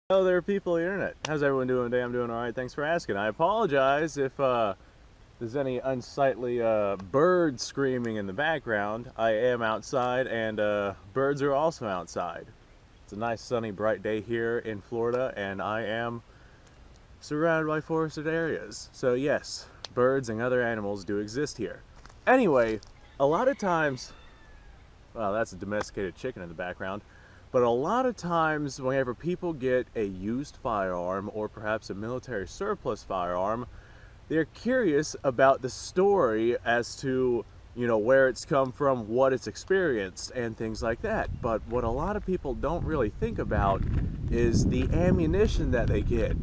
Hello there, people of the internet. How's everyone doing today? I'm doing alright, thanks for asking. I apologize if there's any unsightly birds screaming in the background. I am outside, and birds are also outside. It's a nice sunny bright day here in Florida, and I am surrounded by forested areas. So yes, birds and other animals do exist here. Anyway, a lot of times, well, that's a domesticated chicken in the background. But a lot of times, whenever people get a used firearm or perhaps a military surplus firearm, they're curious about the story as to, where it's come from, what it's experienced, and things like that. But what a lot of people don't really think about is the ammunition that they get.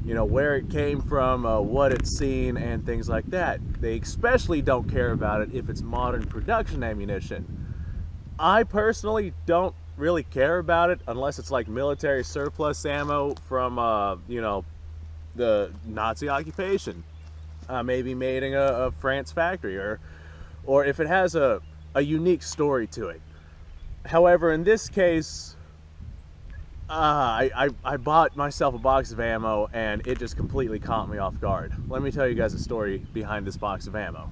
Where it came from, what it's seen, and things like that. They especially don't care about it if it's modern production ammunition. I personally don't really care about it unless it's like military surplus ammo from the Nazi occupation, maybe made in a France factory, or if it has a unique story to it. However, in this case, I bought myself a box of ammo and it just completely caught me off guard. Let me tell you guys a story behind this box of ammo.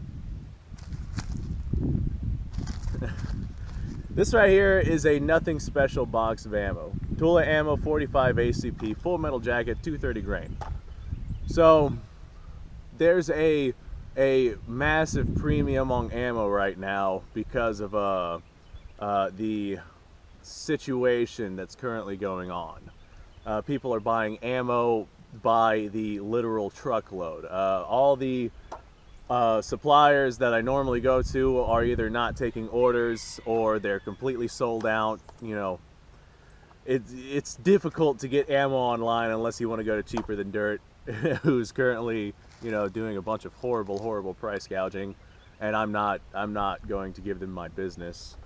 This right here is a nothing special box of ammo. Tula Ammo 45 ACP, full metal jacket, 230 grain. So there's a massive premium on ammo right now because of the situation that's currently going on. People are buying ammo by the literal truckload. All the suppliers that I normally go to are either not taking orders or they're completely sold out. It's difficult to get ammo online unless you want to go to Cheaper Than Dirt, who's currently doing a bunch of horrible price gouging, and I'm not going to give them my business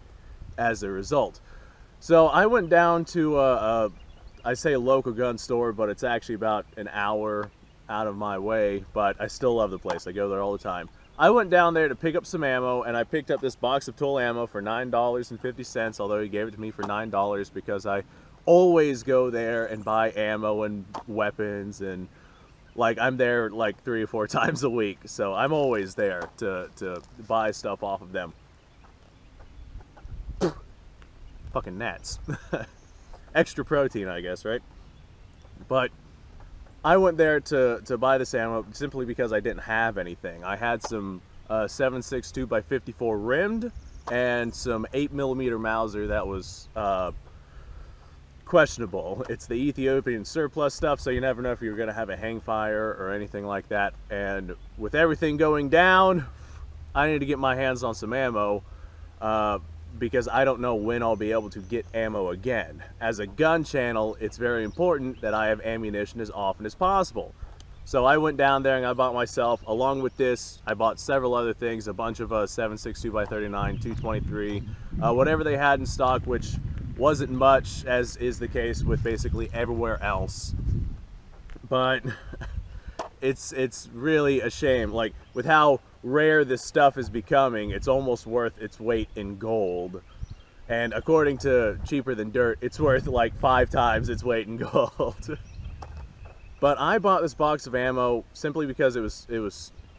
as a result. So I went down to I say a local gun store, but it's actually about an hour out of my way, but I still love the place. I go there all the time. I went down there to pick up some ammo, and I picked up this box of Tool ammo for $9.50, although he gave it to me for $9 because I always go there and buy ammo and weapons, and like I'm there like 3 or 4 times a week, so I'm always there to buy stuff off of them. Fucking gnats. Extra protein, I guess, right? But I went there to buy this ammo simply because I didn't have anything. I had some 7.62 by 54 rimmed and some 8mm Mauser that was questionable. It's the Ethiopian surplus stuff, so you never know if you're going to have a hang fire or anything like that. And with everything going down, I need to get my hands on some ammo because I don't know when I'll be able to get ammo again. As a gun channel, it's very important that I have ammunition as often as possible. So I went down there and I bought myself, along with this, I bought several other things, a bunch of 7.62 by 39, 223, whatever they had in stock, which wasn't much, as is the case with basically everywhere else. But it's really a shame, like with how rare this stuff is becoming, it's almost worth its weight in gold. And according to Cheaper Than Dirt, it's worth like 5 times its weight in gold. But I bought this box of ammo simply because it was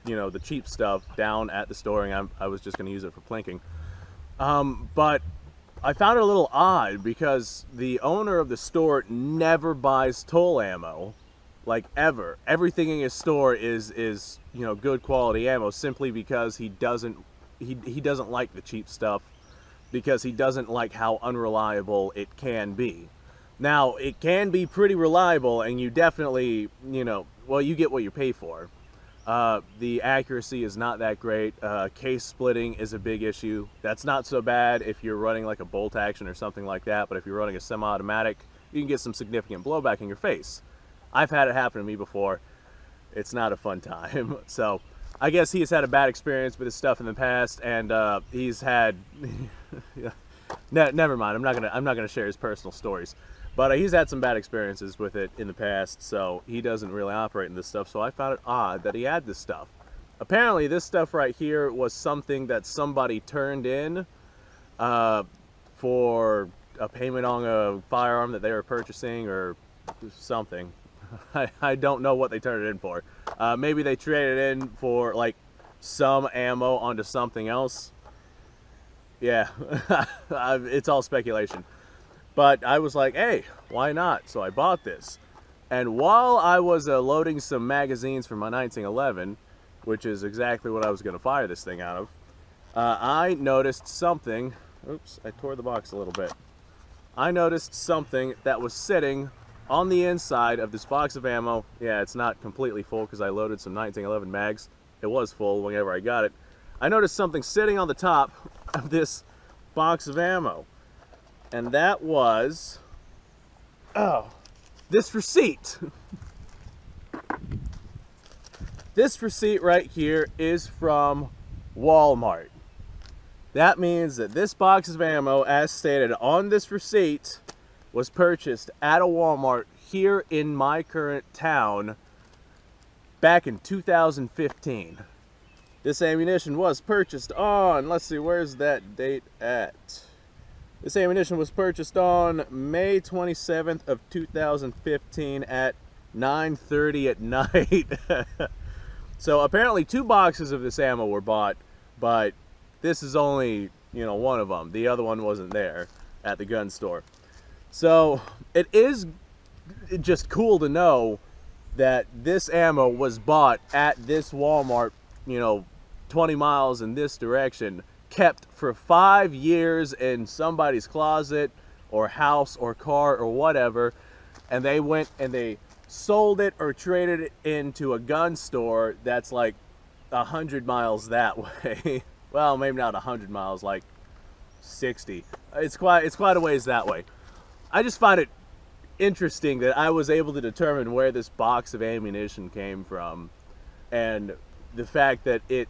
the cheap stuff down at the store, and I was just going to use it for plinking. But I found it a little odd because the owner of the store never buys toll ammo. Like ever. Everything in his store is good quality ammo, simply because he doesn't like the cheap stuff, because he doesn't like how unreliable it can be. Now, it can be pretty reliable, and you definitely, well, you get what you pay for. The accuracy is not that great. Case splitting is a big issue. That's not so bad if you're running like a bolt action or something like that, but if you're running a semi-automatic, you can get some significant blowback in your face. I've had it happen to me before. It's not a fun time. So I guess he's had a bad experience with his stuff in the past, and he's had never mind. I'm not gonna share his personal stories, but he's had some bad experiences with it in the past, so he doesn't really operate in this stuff. So I found it odd that he had this stuff. Apparently, this stuff right here was something that somebody turned in for a payment on a firearm that they were purchasing, or something. I don't know what they turned it in for. Maybe they traded it in for like some ammo onto something else. Yeah, it's all speculation. But I was like, hey, why not? So I bought this. And while I was loading some magazines for my 1911, which is exactly what I was going to fire this thing out of, I noticed something. Oops, I tore the box a little bit. I noticed something that was sitting on the inside of this box of ammo. Yeah, it's not completely full because I loaded some 1911 mags. It was full whenever I got it. I noticed something sitting on the top of this box of ammo. And that was, oh, this receipt. This receipt right here is from Walmart. That means that this box of ammo, as stated on this receipt, was purchased at a Walmart here in my current town back in 2015. This ammunition was purchased on, let's see, where's that date at? This ammunition was purchased on May 27th of 2015 at 9:30 at night. So apparently 2 boxes of this ammo were bought, but this is only, you know, one of them. The other one wasn't there at the gun store. So it is just cool to know that this ammo was bought at this Walmart, you know, 20 miles in this direction, kept for 5 years in somebody's closet or house or car or whatever, and they went and they sold it or traded it into a gun store that's like 100 miles that way. Well, maybe not 100 miles, like 60. It's quite a ways that way. I just find it interesting that I was able to determine where this box of ammunition came from, and the fact that it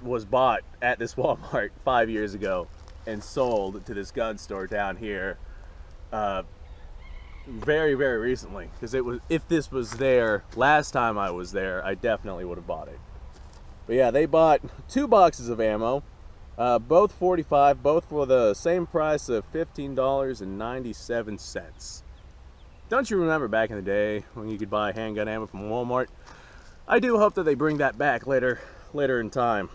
was bought at this Walmart 5 years ago and sold to this gun store down here very, very recently. Because it was, if this was there last time I was there, I definitely would have bought it. But yeah, they bought 2 boxes of ammo, both 45, both for the same price of $15.97. Don't you remember back in the day when you could buy handgun ammo from Walmart? I do hope that they bring that back later in time.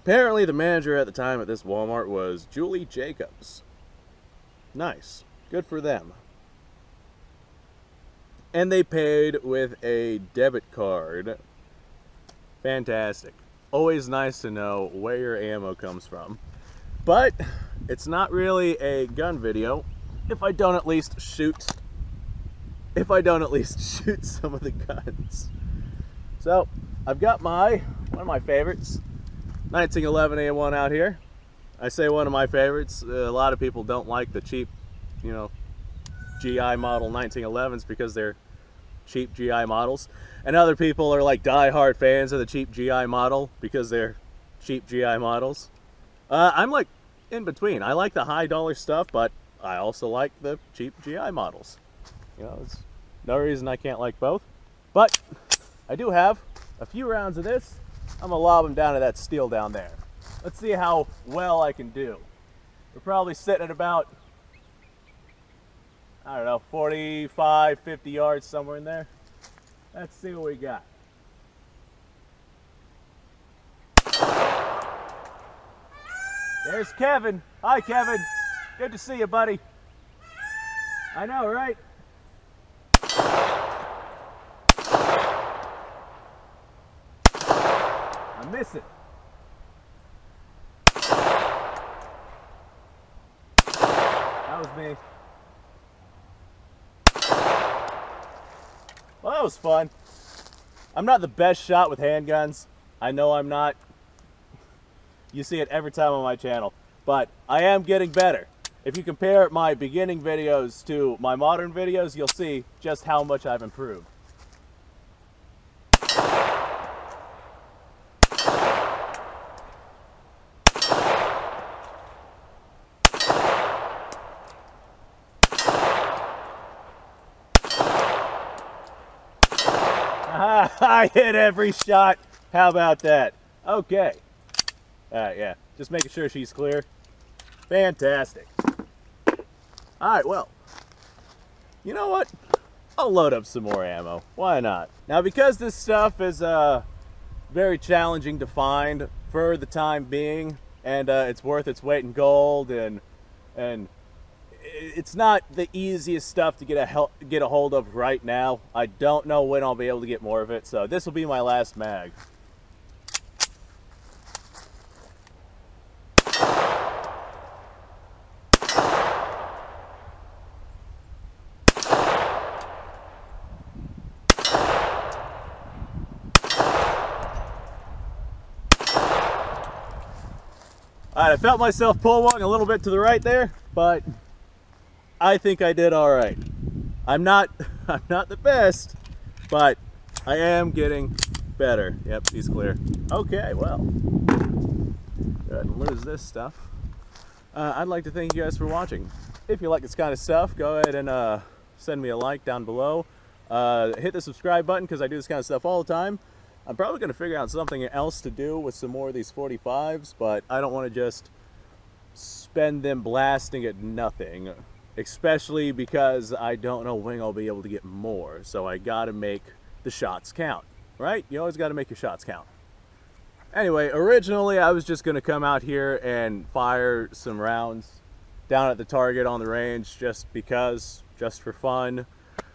Apparently the manager at the time at this Walmart was Julie Jacobs. Nice. Good for them. And they paid with a debit card. Fantastic. Always nice to know where your ammo comes from. But it's not really a gun video if I don't at least shoot some of the guns. So I've got one of my favorites, 1911 A1 out here. I say one of my favorites. A lot of people don't like the cheap, you know, GI model 1911s because they're cheap GI models, and other people are like die-hard fans of the cheap GI model because they're cheap GI models. I'm like in between. I like the high dollar stuff, but I also like the cheap GI models. You know, there's no reason I can't like both. But I do have a few rounds of this. I'm gonna lob them down to that steel down there. Let's see how well I can do. We're probably sitting at about, I don't know, 45, 50 yards, somewhere in there. Let's see what we got. There's Kevin. Hi, Kevin. Good to see you, buddy. I know, right? I miss it. That was me. Well, that was fun. I'm not the best shot with handguns. I know I'm not. You see it every time on my channel. But I am getting better. If you compare my beginning videos to my modern videos, you'll see just how much I've improved. I hit every shot. How about that? Okay. Yeah, just making sure she's clear. Fantastic. All right, well, you know what? I'll load up some more ammo. Why not? Now, because this stuff is very challenging to find for the time being, and it's worth its weight in gold, and it's not the easiest stuff to get a hold of right now. I don't know when I'll be able to get more of it, so this will be my last mag. Alright, I felt myself pull one a little bit to the right there, but I think I did alright. I'm not the best, but I am getting better. Yep, he's clear. Okay, well, go ahead and lose this stuff. I'd like to thank you guys for watching. If you like this kind of stuff, go ahead and send me a like down below. Hit the subscribe button because I do this kind of stuff all the time. I'm probably going to figure out something else to do with some more of these 45s, but I don't want to just spend them blasting at nothing, especially because I don't know when I'll be able to get more, so I got to make the shots count, right? You always got to make your shots count. Anyway, originally I was just going to come out here and fire some rounds down at the target on the range just for fun.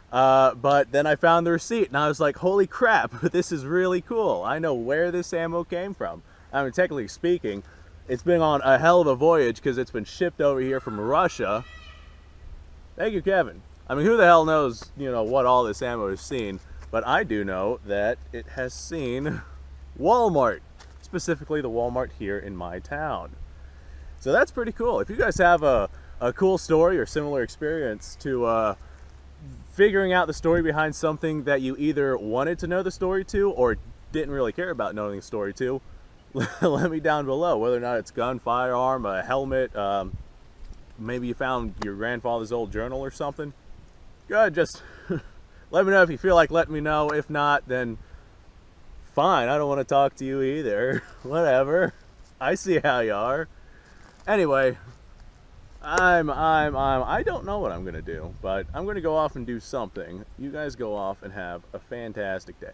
But then I found the receipt and I was like, holy crap, this is really cool. I know where this ammo came from. I mean, technically speaking, it's been on a hell of a voyage because it's been shipped over here from Russia. Thank you, Kevin. I mean, who the hell knows, you know, what all this ammo has seen, but I do know that it has seen Walmart, specifically the Walmart here in my town. So that's pretty cool. If you guys have a cool story or similar experience to, figuring out the story behind something that you either wanted to know the story to or didn't really care about knowing the story to, let me down below. Whether or not it's gun, firearm, a helmet, maybe you found your grandfather's old journal or something. Go ahead, just let me know if you feel like letting me know. If not, then fine, I don't want to talk to you either. Whatever. I see how you are. Anyway, I don't know what I'm going to do, but I'm going to go off and do something. You guys go off and have a fantastic day.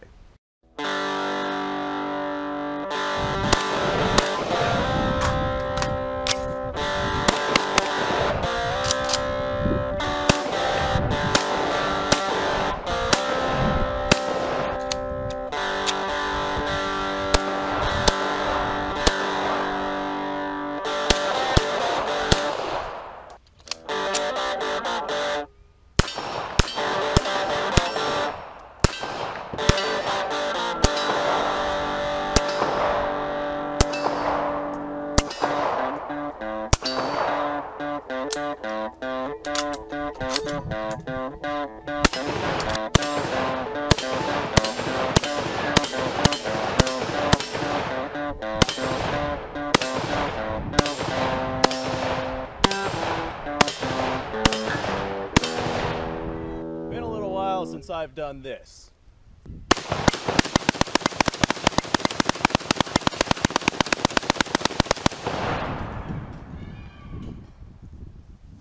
Since I've done this.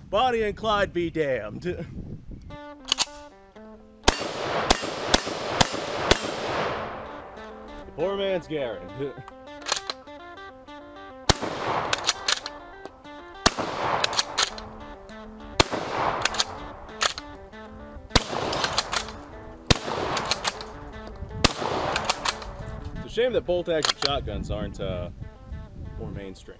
Bonnie and Clyde be damned. The poor man's Garen. Shame that bolt action shotguns aren't more mainstream.